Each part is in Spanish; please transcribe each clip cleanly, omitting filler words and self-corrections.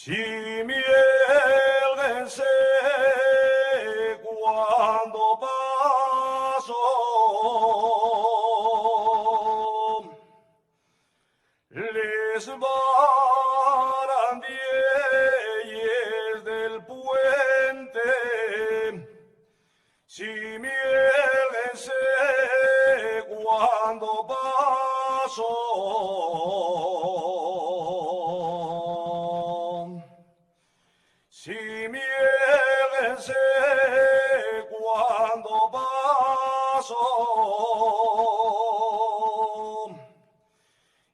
Si mielguense cuando paso, les barandilles del puente. Si mielguense cuando paso, si mielguense cuando paso,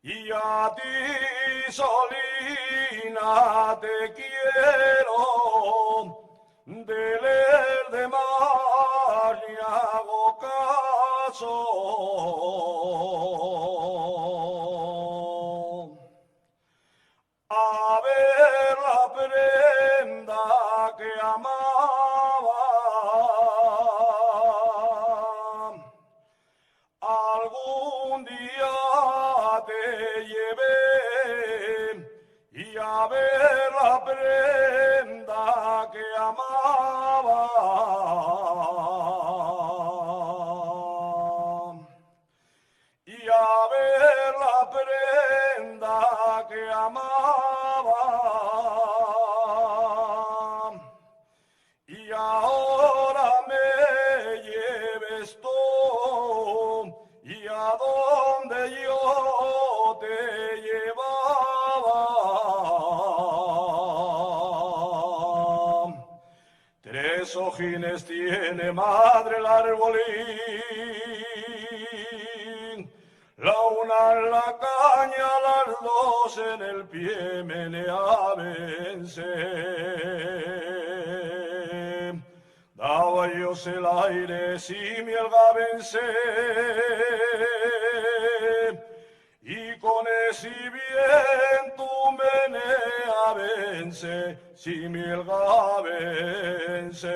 y a ti, Solina, te quiero, del demás ni hago caso. A ver la prenda que amaba, algún día te llevé, y a ver la prenda que amaba, y a ver la prenda que amaba, y ahora me lleves tú, y a donde yo te llevaba. 3 ojines tiene, madre, el arbolín, la una en la caña, las 2 en el pie meneábense. Daba yo el aire si mielgábense, y con ese viento meneábense, si mielgábense.